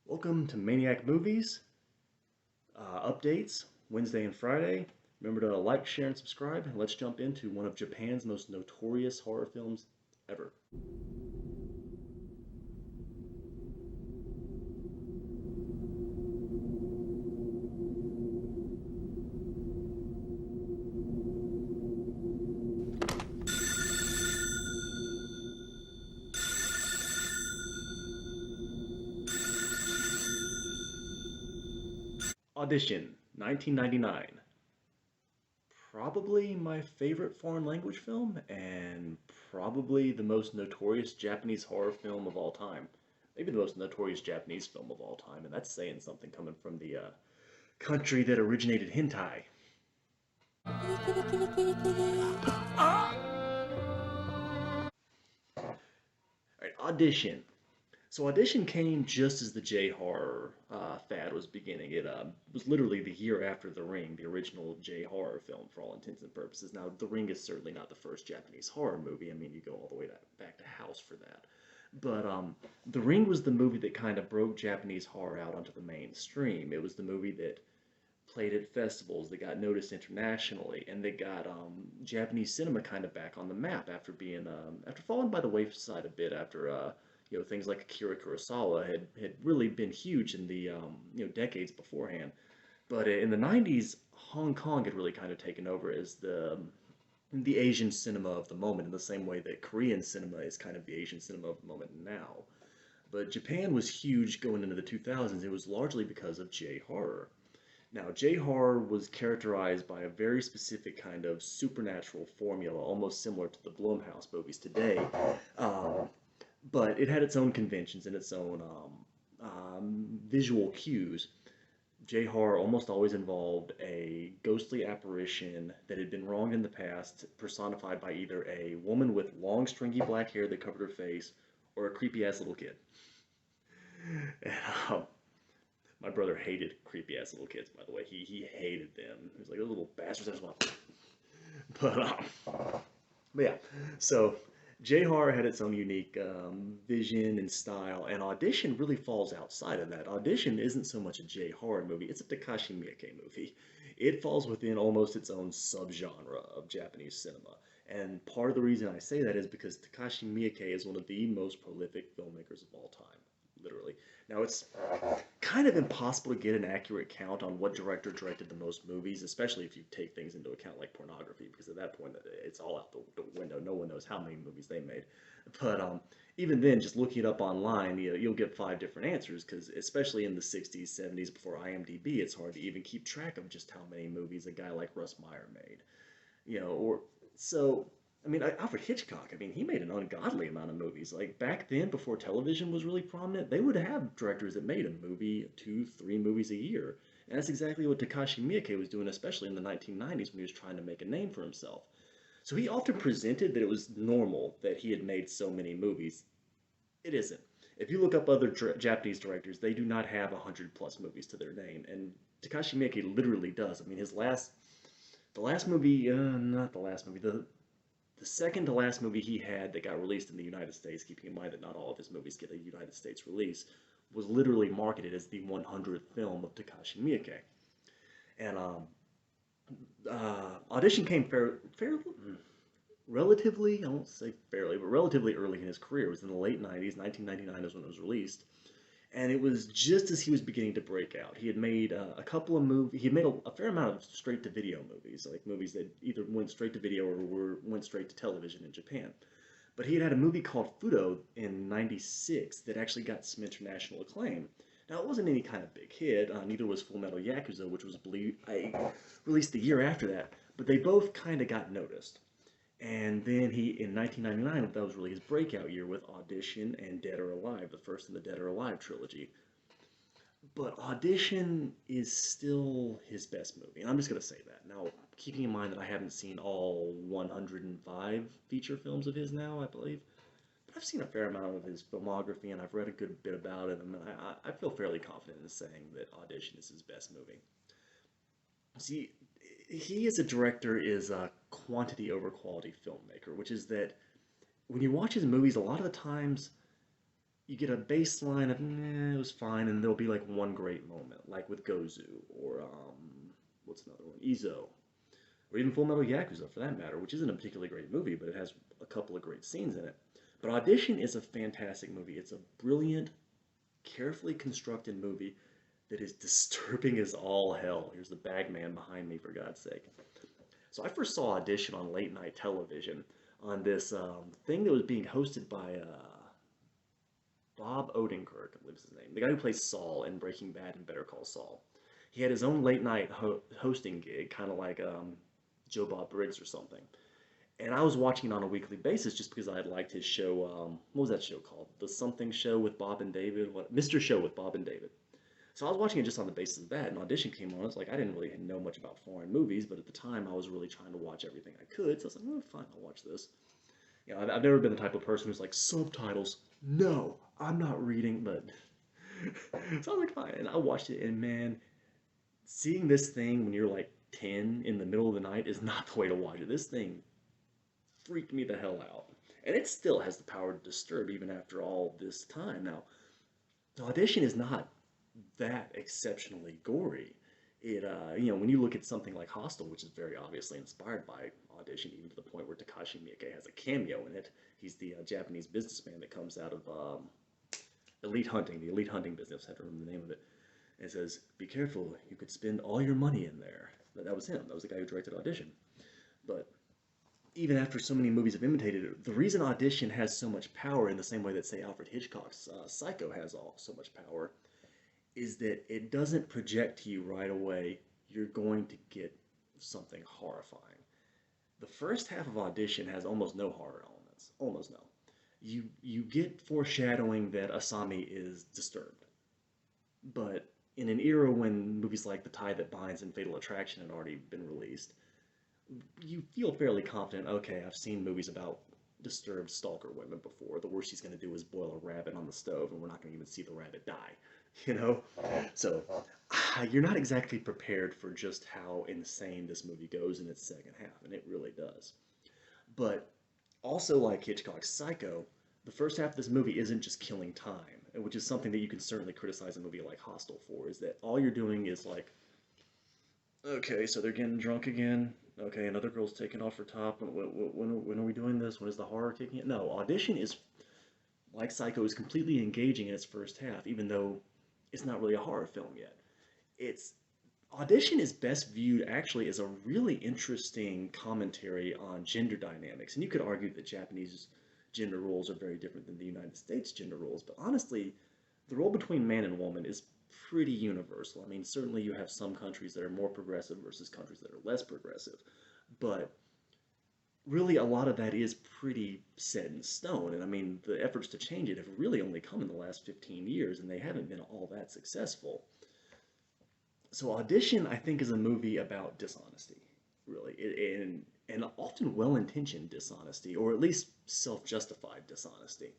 Welcome to Maniac Movies updates Wednesday and Friday. Remember to like, share, and subscribe. And let's jump into one of Japan's most notorious horror films ever. Audition, 1999. Probably my favorite foreign language film, and probably the most notorious Japanese horror film of all time. Maybe the most notorious Japanese film of all time, and that's saying something coming from the country that originated hentai. Alright, Audition. So Audition came just as the J-horror fad was beginning. It was literally the year after The Ring, the original J-horror film for all intents and purposes. Now, The Ring is certainly not the first Japanese horror movie. I mean, you go all the way back to House for that. But The Ring was the movie that kind of broke Japanese horror out onto the mainstream. It was the movie that played at festivals, that got noticed internationally, and that got Japanese cinema kind of back on the map after being after falling by the wayside a bit after things like Akira Kurosawa had really been huge in the decades beforehand. But in the 90s, Hong Kong had really kind of taken over as the Asian cinema of the moment in the same way that Korean cinema is kind of the Asian cinema of the moment now. But Japan was huge going into the 2000s. It was largely because of J-horror. Now, J-horror was characterized by a very specific kind of supernatural formula, almost similar to the Blumhouse movies today. Um, but it had its own conventions and its own visual cues. J-horror almost always involved a ghostly apparition that had been wronged in the past, personified by either a woman with long, stringy black hair that covered her face, or a creepy-ass little kid. And, my brother hated creepy ass little kids, by the way. He hated them. He was like, those little bastards. I just want. But but yeah. So J horror had its own unique vision and style, and Audition really falls outside of that. Audition isn't so much a J horror movie; it's a Takashi Miike movie. It falls within almost its own subgenre of Japanese cinema. And part of the reason I say that is because Takashi Miike is one of the most prolific filmmakers of all time, literally. Now, it's kind of impossible to get an accurate count on what director directed the most movies, especially if you take things into account like pornography, because at that point it's all out the window. No one knows how many movies they made. But even then, just looking it up online, you'll get five different answers, because especially in the 60s, 70s, before IMDb, it's hard to even keep track of just how many movies a guy like Russ Meyer made. Or so I mean, Alfred Hitchcock, I mean, he made an ungodly amount of movies. Like back then, before television was really prominent, they would have directors that made a movie, two, three movies a year. And that's exactly what Takashi Miike was doing, especially in the 1990s when he was trying to make a name for himself. So he often presented that it was normal that he had made so many movies. It isn't. If you look up other Japanese directors, they do not have 100 plus movies to their name. And Takashi Miike literally does. I mean, the last movie, not the last movie, the second to last movie he had that got released in the United States, keeping in mind that not all of his movies get a United States release, was literally marketed as the 100th film of Takashi Miike. And Audition came relatively, I won't say fairly, but relatively early in his career. It was in the late 90s, 1999 is when it was released. And it was just as he was beginning to break out. He had made a couple of movies. He had made a fair amount of straight-to-video movies, like movies that either went straight to video or went straight to television in Japan. But he had a movie called Fudo in '96 that actually got some international acclaim. Now, it wasn't any kind of big hit. Neither was Full Metal Yakuza, which was released the year after that. But they both kind of got noticed. And then in 1999, that was really his breakout year with Audition and Dead or Alive, the first in the Dead or Alive trilogy. But Audition is still his best movie, and I'm just going to say that. Now, keeping in mind that I haven't seen all 105 feature films of his now, I believe, but I've seen a fair amount of his filmography, and I've read a good bit about it, and I feel fairly confident in saying that Audition is his best movie. See, he as a director is a quantity over quality filmmaker, which is that when you watch his movies, a lot of the times you get a baseline of it was fine, and there'll be like one great moment, like with Gozu or what's another one, Izo, or even Full Metal Yakuza for that matter, which isn't a particularly great movie, but it has a couple of great scenes in it. But Audition is a fantastic movie. It's a brilliant, carefully constructed movie that is disturbing as all hell. Here's the bagman behind me, for God's sake. So I first saw Audition on late night television on this thing that was being hosted by Bob Odenkirk, I believe is his name, the guy who plays Saul in Breaking Bad and Better Call Saul. He had his own late night hosting gig, kind of like Joe Bob Briggs or something. And I was watching it on a weekly basis just because I had liked his show. What was that show called? The something show with Bob and David? What? Mr. Show with Bob and David. So I was watching it just on the basis of that, and Audition came on. I was like, I didn't really know much about foreign movies, but at the time I was really trying to watch everything I could. So I was like, oh, fine, I'll watch this. You know, I've never been the type of person who's like, subtitles, no, I'm not reading, but so I was like, fine, and I watched it, and man, seeing this thing when you're like 10 in the middle of the night is not the way to watch it. This thing freaked me the hell out, and it still has the power to disturb even after all this time. Now, the Audition is not that exceptionally gory. When you look at something like Hostel, which is very obviously inspired by Audition, even to the point where Takashi Miike has a cameo in it. He's the Japanese businessman that comes out of Elite Hunting, the Elite Hunting business. I have to remember the name of it. And it says, "Be careful, you could spend all your money in there." That was him. That was the guy who directed Audition. But even after so many movies have imitated it, the reason Audition has so much power in the same way that, say, Alfred Hitchcock's Psycho has so much power is that it doesn't project to you right away you're going to get something horrifying. The first half of Audition has almost no horror elements, almost no. You get foreshadowing that Asami is disturbed, but in an era when movies like The Tie That Binds and Fatal Attraction had already been released, you feel fairly confident. Okay, I've seen movies about disturbed stalker women before. The worst she's going to do is boil a rabbit on the stove, and we're not going to even see the rabbit die. You know, so you're not exactly prepared for just how insane this movie goes in its second half, and it really does. But also, like Hitchcock's Psycho, the first half of this movie isn't just killing time, which is something that you can certainly criticize a movie like Hostel for, is that all you're doing is like, okay, so they're getting drunk again. Okay, another girl's taking off her top. When are we doing this? When is the horror kicking in? No, Audition is, like Psycho, is completely engaging in its first half, even though it's not really a horror film yet. It's Audition is best viewed actually as a really interesting commentary on gender dynamics, and you could argue that Japanese gender roles are very different than the United States gender roles, but honestly, the role between man and woman is pretty universal. I mean, certainly you have some countries that are more progressive versus countries that are less progressive, but really a lot of that is pretty set in stone. And I mean, the efforts to change it have really only come in the last 15 years, and they haven't been all that successful. So Audition, I think, is a movie about dishonesty, really, and often well-intentioned dishonesty, or at least self-justified dishonesty.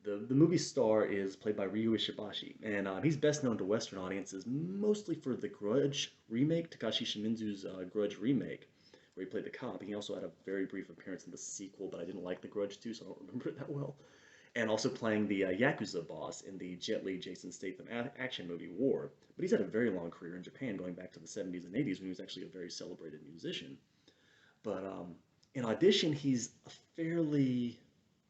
The movie star is played by Ryu Ishibashi, and he's best known to Western audiences mostly for the Grudge remake, Takashi Shimizu's Grudge remake, where he played the cop. He also had a very brief appearance in the sequel, but I didn't like the Grudge 2, so I don't remember it that well. And also playing the Yakuza boss in the Jet Li Jason Statham action movie War. But he's had a very long career in Japan, going back to the 70s and 80s when he was actually a very celebrated musician. But in Audition, he's a fairly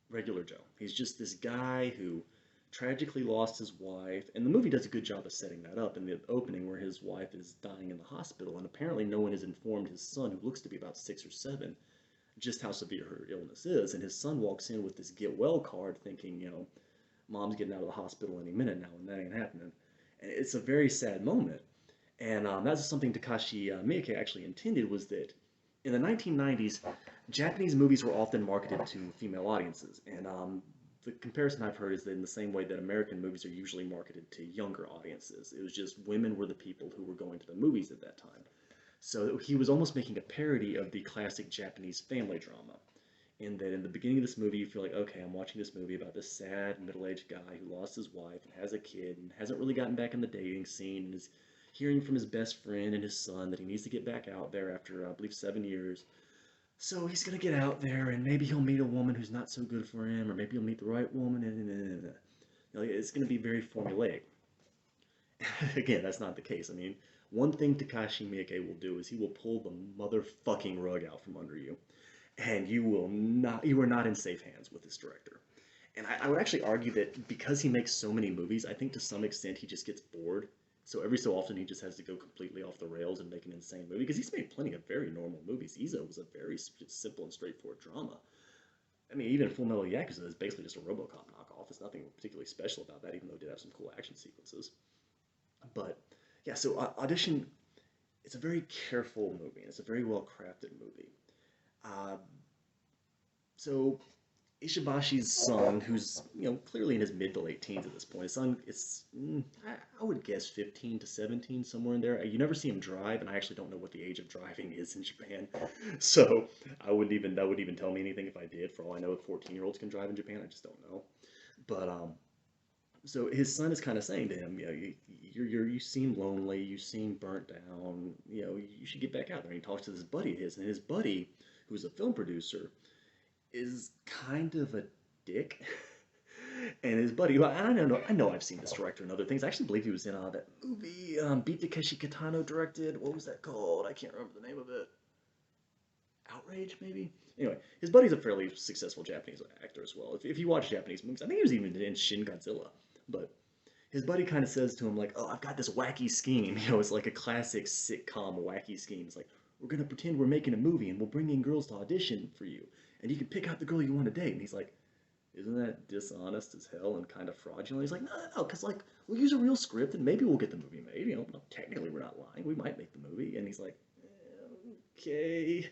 regular Joe. He's just this guy who tragically lost his wife, and the movie does a good job of setting that up in the opening where his wife is dying in the hospital, and apparently no one has informed his son, who looks to be about 6 or 7, just how severe her illness is. And his son walks in with this get well card thinking, mom's getting out of the hospital any minute now, and that ain't happening. And it's a very sad moment. And that's something Takashi Miike actually intended, was that in the 1990s, Japanese movies were often marketed to female audiences. And the comparison I've heard is that in the same way that American movies are usually marketed to younger audiences, it was just women were the people who were going to the movies at that time. So he was almost making a parody of the classic Japanese family drama. In that in the beginning of this movie, you feel like, okay, I'm watching this movie about this sad middle-aged guy who lost his wife and has a kid and hasn't really gotten back in the dating scene and is hearing from his best friend and his son that he needs to get back out there after, I believe, 7 years. So he's gonna get out there and maybe he'll meet a woman who's not so good for him, or maybe he'll meet the right woman. And. Like, it's going to be very formulaic. Again, that's not the case. I mean, one thing Takashi Miike will do is he will pull the motherfucking rug out from under you, and you are not in safe hands with this director. And I would actually argue that because he makes so many movies, I think to some extent he just gets bored. So every so often he just has to go completely off the rails and make an insane movie because he's made plenty of very normal movies. Izo was a very simple and straightforward drama. I mean, even Full Metal Yakuza is basically just a RoboCop knockoff. There's nothing particularly special about that, even though it did have some cool action sequences. But yeah, so Audition, it's a very careful movie, and it's a very well crafted movie. Uh, so Ishibashi's son, who's clearly in his mid to late teens at this point, his son is I would guess 15 to 17, somewhere in there. You never see him drive, and I actually don't know what the age of driving is in Japan, so that wouldn't even tell me anything if I did. For all I know, 14-year-olds can drive in Japan. I just don't know. But so his son is kind of saying to him, you seem lonely, you seem burnt down, you should get back out there. And he talks to this buddy of his, and his buddy, who's a film producer, is kind of a dick. And his buddy, well, I know I've seen this director and other things. I actually believe he was in that movie Beat Takeshi Kitano directed. What was that called? I can't remember the name of it. Outrage, maybe? Anyway, his buddy's a fairly successful Japanese actor as well. If you watch Japanese movies, I think he was even in Shin Godzilla. But his buddy kind of says to him, like, oh, I've got this wacky scheme. It's like a classic sitcom wacky scheme. It's like, we're going to pretend we're making a movie and we'll bring in girls to audition for you. And you can pick out the girl you want to date. And he's like, isn't that dishonest as hell and kind of fraudulent? He's like, no, because, like, we'll use a real script and maybe we'll get the movie made. Technically we're not lying. We might make the movie. And he's like, okay.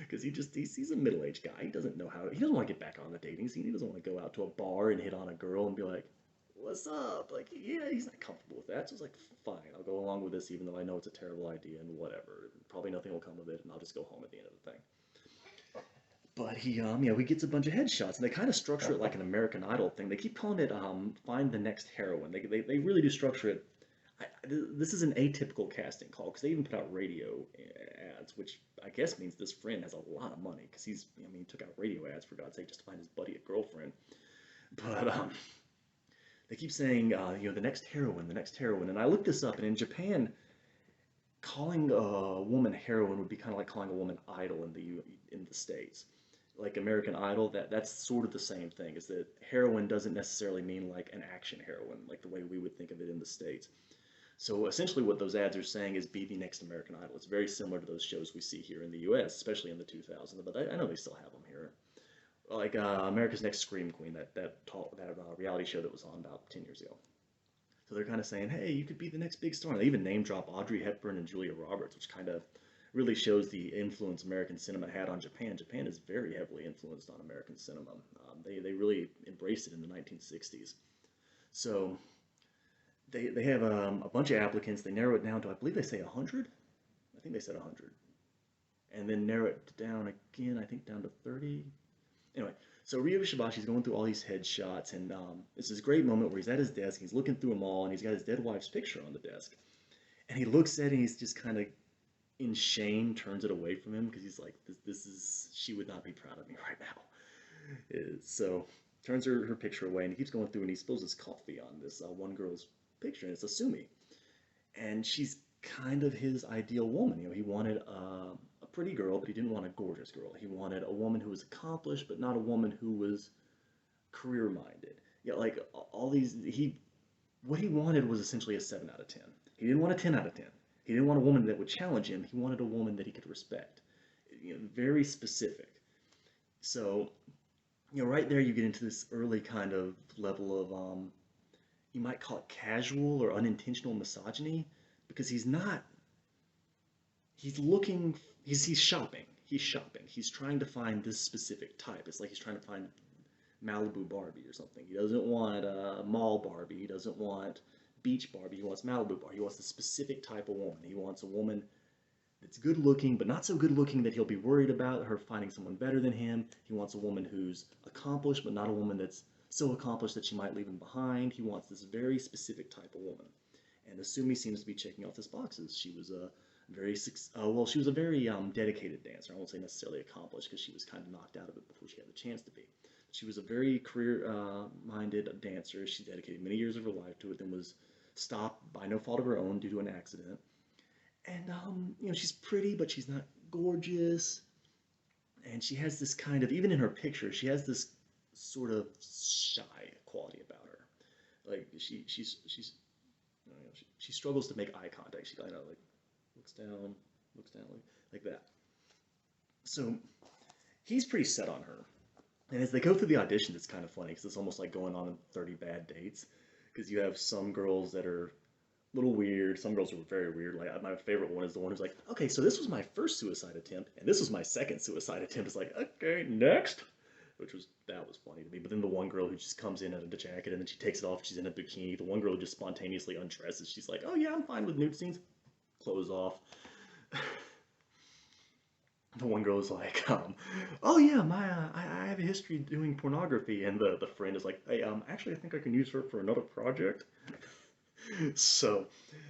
Because he's a middle-aged guy. He doesn't want to get back on the dating scene. He doesn't want to go out to a bar and hit on a girl and be like, what's up? Like, yeah, he's not comfortable with that. So he's like, fine, I'll go along with this even though I know it's a terrible idea and whatever. Probably nothing will come of it and I'll just go home at the end of the thing. But he gets a bunch of headshots, and they kind of structure it like an American Idol thing. They keep calling it "Find the Next Heroine." They really do structure it. This is an atypical casting call because they even put out radio ads, which I guess means this friend has a lot of money because he took out radio ads for God's sake just to find his buddy a girlfriend. But they keep saying the next heroine, and I looked this up, and in Japan, calling a woman heroine would be kind of like calling a woman idol in the States. Like American Idol, that's sort of the same thing. Is that heroine doesn't necessarily mean like an action heroine, like the way we would think of it in the States. So essentially, what those ads are saying is be the next American Idol. It's very similar to those shows we see here in the U.S., especially in the 2000s. But I know they still have them here, like America's Next Scream Queen, that reality show that was on about 10 years ago. So they're kind of saying, hey, you could be the next big star. And they even name drop Audrey Hepburn and Julia Roberts, which kind of really shows the influence American cinema had on Japan. Japan is very heavily influenced on American cinema. They really embraced it in the 1960s. So they have a bunch of applicants. They narrow it down to, I believe they say 100. I think they said 100. And then narrow it down again, I think down to 30. Anyway, so Ryo Ishibashi's going through all these headshots, and it's this great moment where he's at his desk, he's looking through them all, and he's got his dead wife's picture on the desk. And he looks at it, and he's just kind of in shame, turns it away from him, because he's like, she would not be proud of me right now. So, turns her picture away, and he keeps going through, and he spills his coffee on this one girl's picture, and it's Asumi. And she's kind of his ideal woman. He wanted a pretty girl, but he didn't want a gorgeous girl. He wanted a woman who was accomplished, but not a woman who was career-minded. Like all these, what he wanted was essentially a 7 out of 10. He didn't want a 10 out of 10. He didn't want a woman that would challenge him. He wanted a woman that he could respect. Very specific. So, right there you get into this early kind of level of, you might call it casual or unintentional misogyny, because he's looking, he's shopping. He's trying to find this specific type. It's like he's trying to find Malibu Barbie or something. He doesn't want mall Barbie. He doesn't want beach Barbie. He wants Malibu Barbie. He wants a specific type of woman. He wants a woman that's good looking, but not so good looking that he'll be worried about her finding someone better than him. He wants a woman who's accomplished, but not a woman that's so accomplished that she might leave him behind. He wants this very specific type of woman. And Asumi seems to be checking off his boxes. She was a very dedicated dancer. I won't say necessarily accomplished because she was kind of knocked out of it before she had the chance to be. She was a very career-minded dancer. She dedicated many years of her life to it, then was stopped by no fault of her own due to an accident. And she's pretty, but she's not gorgeous. And she has this kind of, even in her picture, she has this sort of shy quality about her. Like she's she struggles to make eye contact. She kind of like looks down like that. So he's pretty set on her. And as they go through the auditions, it's kind of funny because it's almost like going on 30 bad dates. Because you have some girls that are a little weird, some girls are very weird. Like my favorite one is the one who's like, okay, so this was my first suicide attempt, and this was my second suicide attempt. It's like, okay, next. That was funny to me. But then the one girl who just comes in a jacket and then she takes it off, she's in a bikini. The one girl who just spontaneously undresses. She's like, oh yeah, I'm fine with nude scenes. Clothes off. The one girl is like, oh yeah, I have a history doing pornography, and the friend is like, hey, actually, I think I can use her for another project. So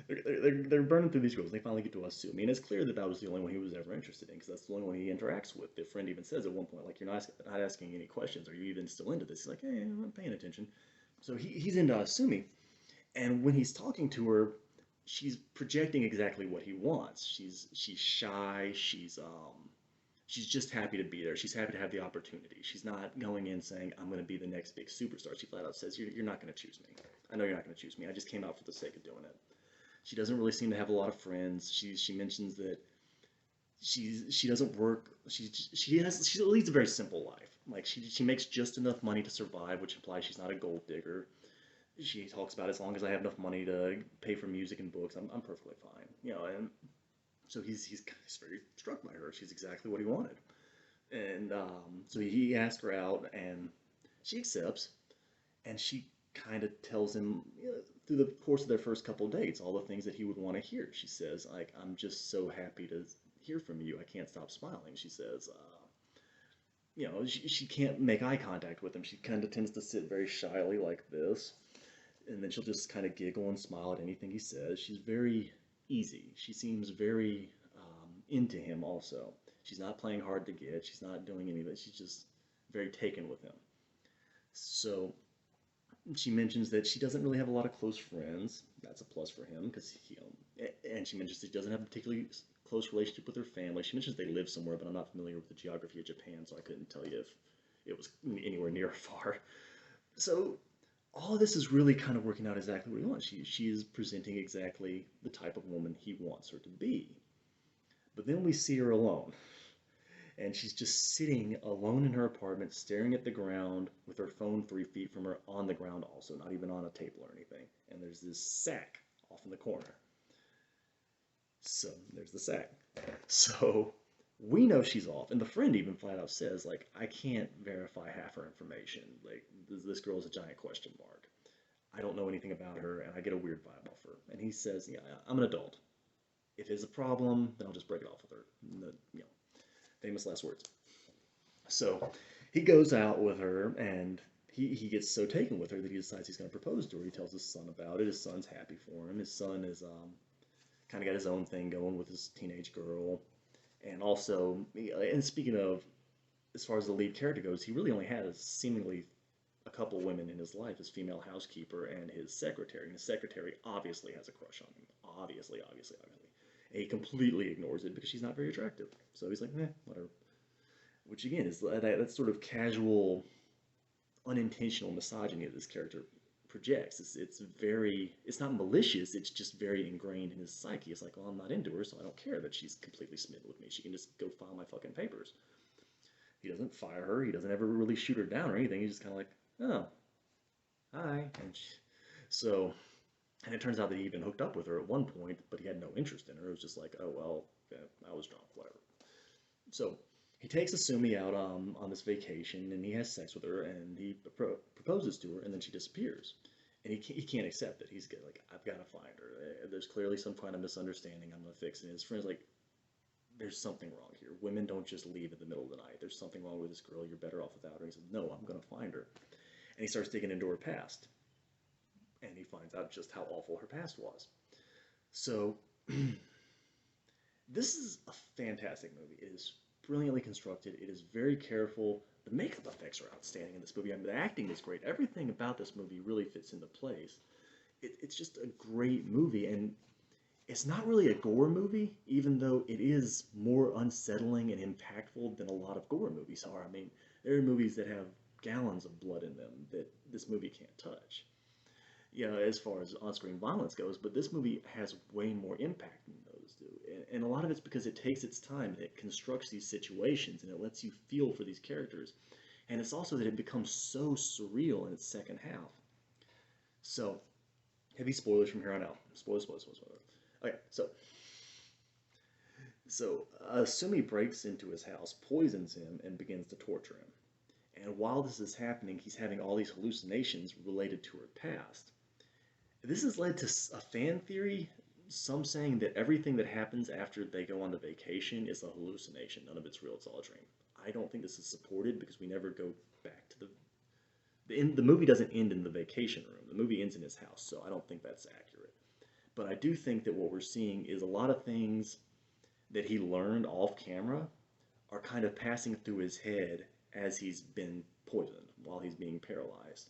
they're burning through these girls. They finally get to Asumi, and it's clear that that was the only one he was ever interested in, because that's the only one he interacts with. The friend even says at one point, like, you're not asking any questions. Are you even still into this? He's like, hey, I'm not paying attention. So he's into Asumi, and when he's talking to her, she's projecting exactly what he wants. She's shy. She's just happy to be there. She's happy to have the opportunity. She's not going in saying, I'm going to be the next big superstar. She flat out says, you're not going to choose me. I know you're not going to choose me. I just came out for the sake of doing it. She doesn't really seem to have a lot of friends. She mentions that she doesn't work. She leads a very simple life. Like she makes just enough money to survive, which implies she's not a gold digger. She talks about, as long as I have enough money to pay for music and books, I'm perfectly fine. And so he's very struck by her. She's exactly what he wanted. And so he asked her out, and she accepts. And she kind of tells him, through the course of their first couple dates, all the things that he would want to hear. She says, like, I'm just so happy to hear from you. I can't stop smiling. She says, she can't make eye contact with him. She kind of tends to sit very shyly like this. And then she'll just kind of giggle and smile at anything he says. She's very easy. She seems very into him also. She's not playing hard to get. She's not doing any of it. She's just very taken with him. So she mentions that she doesn't really have a lot of close friends. That's a plus for him because and she mentions that she doesn't have a particularly close relationship with her family. She mentions they live somewhere, but I'm not familiar with the geography of Japan, so I couldn't tell you if it was anywhere near far. So all of this is really kind of working out exactly what he wants. She is presenting exactly the type of woman he wants her to be. But then we see her alone, and she's just sitting alone in her apartment, staring at the ground with her phone 3 feet from her on the ground, also, not even on a table or anything. And there's this sack off in the corner. So there's the sack. So we know she's off, and the friend even flat out says, like, I can't verify half her information. Like, this girl is a giant question mark. I don't know anything about her, and I get a weird vibe off her. And he says, yeah, I'm an adult. If it's a problem, then I'll just break it off with her. Famous last words. So he goes out with her, and he gets so taken with her that he decides he's going to propose to her. He tells his son about it. His son's happy for him. His son is kind of got his own thing going with his teenage girl. And also, and speaking of, as far as the lead character goes, he really only has seemingly a couple women in his life, his female housekeeper and his secretary. And his secretary obviously has a crush on him. Obviously. And he completely ignores it because she's not very attractive. So he's like, whatever. Which again is that sort of casual, unintentional misogyny that this character projects. It's not malicious. It's just very ingrained in his psyche. It's like, well, I'm not into her, so I don't care that she's completely smitten with me. She can just go file my fucking papers. He doesn't fire her. He doesn't ever really shoot her down or anything. He's just kind of like, oh, hi. And it turns out that he even hooked up with her at one point, but he had no interest in her. It was just like, oh, well, yeah, I was drunk, whatever. So he takes Asumi out on this vacation, and he has sex with her, and he proposes to her, and then she disappears. And he can't accept it. He's like, I've got to find her. There's clearly some kind of misunderstanding. I'm going to fix it. And his friend's like, there's something wrong here. Women don't just leave in the middle of the night. There's something wrong with this girl. You're better off without her. He says, no, I'm going to find her. And he starts digging into her past. And he finds out just how awful her past was. So, this is a fantastic movie. It is brilliantly constructed. It is very careful. The makeup effects are outstanding in this movie. I mean, the acting is great. Everything about this movie really fits into place. It's just a great movie, and it's not really a gore movie, even though it is more unsettling and impactful than a lot of gore movies are. I mean, there are movies that have gallons of blood in them that this movie can't touch. You know, as far as on-screen violence goes, but this movie has way more impact than those do. And a lot of it's because it takes its time, it constructs these situations, and it lets you feel for these characters. And it's also that it becomes so surreal in its second half. So, heavy spoilers from here on out. Spoilers, spoilers, spoilers, spoilers. Okay, so Sumi breaks into his house, poisons him, and begins to torture him. And while this is happening, he's having all these hallucinations related to her past. This has led to a fan theory, some saying that everything that happens after they go on the vacation is a hallucination. None of it's real, it's all a dream. I don't think this is supported because we never go back to the movie doesn't end in the vacation room. The movie ends in his house, so I don't think that's accurate. But I do think that what we're seeing is a lot of things that he learned off camera are kind of passing through his head as he's been poisoned while he's being paralyzed.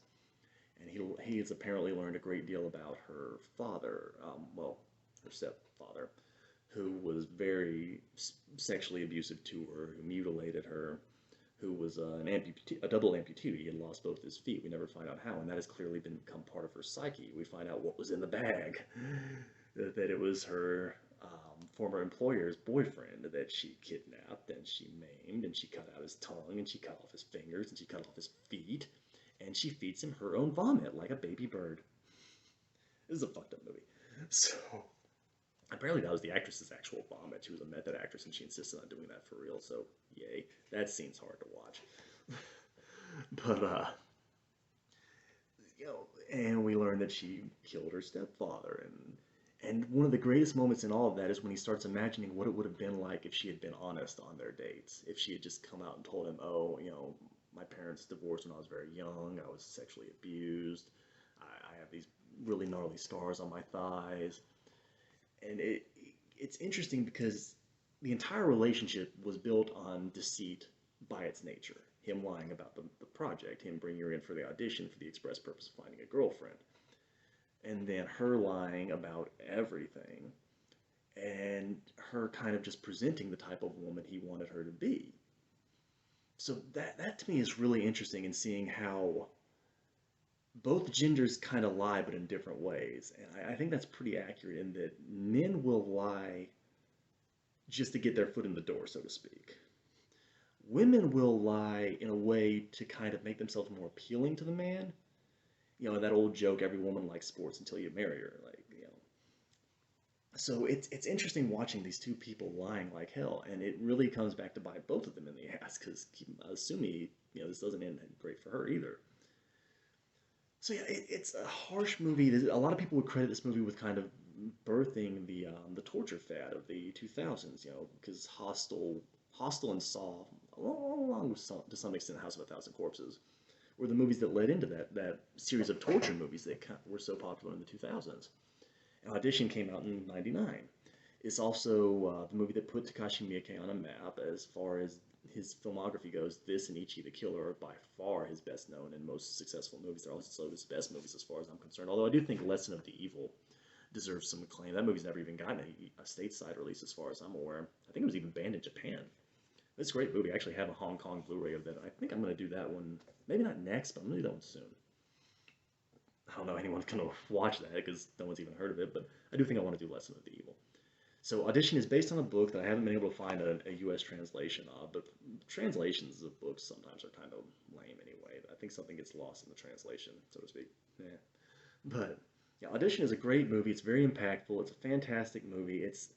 And he has apparently learned a great deal about her father, well, her stepfather, who was very sexually abusive to her, who mutilated her, who was a double amputee. He had lost both his feet. We never find out how, and that has clearly become part of her psyche. We find out what was in the bag, that it was her former employer's boyfriend that she kidnapped and she maimed and she cut out his tongue and she cut off his fingers and she cut off his feet and she feeds him her own vomit like a baby bird. This is a fucked up movie. So apparently that was the actress's actual vomit. She was a method actress and she insisted on doing that for real. So yay, that scene's hard to watch. But you know, and we learned that she killed her stepfather, and one of the greatest moments in all of that is when he starts imagining what it would have been like if she had been honest on their dates. If she had just come out and told him, oh, you know, my parents divorced when I was very young, I was sexually abused, I have these really gnarly scars on my thighs. And it's interesting because the entire relationship was built on deceit by its nature. Him lying about the project, him bringing her in for the audition for the express purpose of finding a girlfriend, and then her lying about everything, and her kind of just presenting the type of woman he wanted her to be. So that to me is really interesting in seeing how both genders kind of lie, but in different ways. And I think that's pretty accurate in that men will lie just to get their foot in the door, so to speak. Women will lie in a way to kind of make themselves more appealing to the man. You know, that old joke, every woman likes sports until you marry her. Like, you know. So it's interesting watching these two people lying like hell, and it really comes back to bite both of them in the ass, because Sumi, you know, this doesn't end great for her either. So yeah, it's a harsh movie. A lot of people would credit this movie with kind of birthing the torture fad of the 2000s, you know, because Hostel and Saw, along with to some extent House of a Thousand Corpses, were the movies that led into that series of torture movies that were so popular in the 2000s. And Audition came out in '99. It's also the movie that put Takashi Miike on a map as far as his filmography goes. This and Ichi the Killer are by far his best known and most successful movies. They're also his best movies as far as I'm concerned. Although I do think Lesson of the Evil deserves some acclaim. That movie's never even gotten a stateside release as far as I'm aware. I think it was even banned in Japan. It's a great movie. I actually have a Hong Kong Blu-ray of that. I think I'm going to do that one, maybe not next, but I'm going to do that one soon. I don't know anyone's going to watch that because no one's even heard of it, but I do think I want to do Lesson of the Evil. So Audition is based on a book that I haven't been able to find a US translation of, but translations of books sometimes are kind of lame anyway. I think something gets lost in the translation, so to speak. Yeah. But yeah, Audition is a great movie. It's very impactful. It's a fantastic movie. It's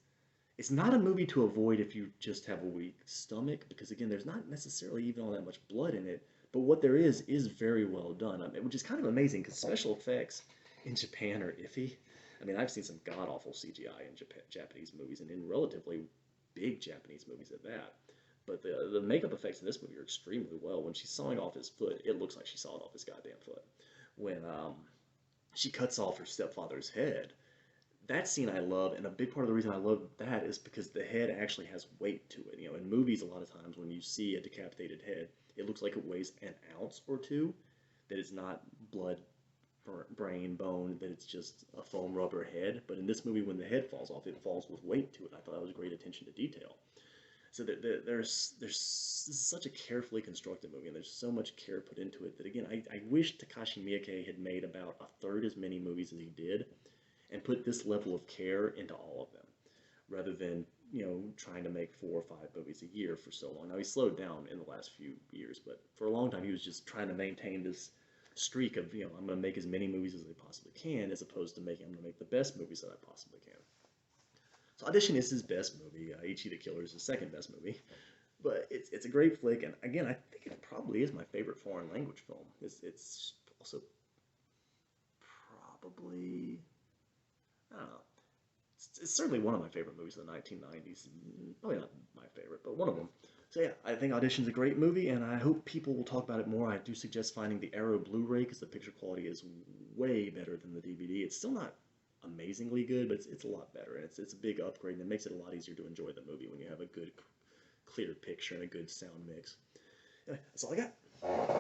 not a movie to avoid if you just have a weak stomach, because again, there's not necessarily even all that much blood in it, but what there is very well done, I mean, which is kind of amazing because special effects in Japan are iffy. I mean, I've seen some god-awful CGI in Japanese movies, and in relatively big Japanese movies at that. But the makeup effects in this movie are extremely well. When she's sawing off his foot, it looks like she sawed off his goddamn foot. When she cuts off her stepfather's head, that scene I love, and a big part of the reason I love that is because the head actually has weight to it. You know, in movies, a lot of times when you see a decapitated head, it looks like it weighs an ounce or two, that it's not blood, brain, bone, that it's just a foam rubber head. But in this movie, when the head falls off, it falls with weight to it. I thought that was great attention to detail. So there's this is such a carefully constructed movie, and there's so much care put into it that again, I wish Takashi Miike had made about a third as many movies as he did, and put this level of care into all of them, rather than trying to make 4 or 5 movies a year for so long. Now he slowed down in the last few years, but for a long time he was just trying to maintain this streak of I'm going to make as many movies as I possibly can, as opposed to making I'm going to make the best movies that I possibly can. So Audition is his best movie. Ichi the Killer is his second best movie, but it's a great flick, and again I think it probably is my favorite foreign language film. It's also probably I don't know. It's certainly one of my favorite movies of the 1990s. Probably not my favorite, but one of them. So yeah, I think Audition's a great movie, and I hope people will talk about it more. I do suggest finding the Arrow Blu-ray because the picture quality is way better than the DVD. It's still not amazingly good, but it's a lot better, and it's a big upgrade, and it makes it a lot easier to enjoy the movie when you have a good, clear picture and a good sound mix. Anyway, that's all I got.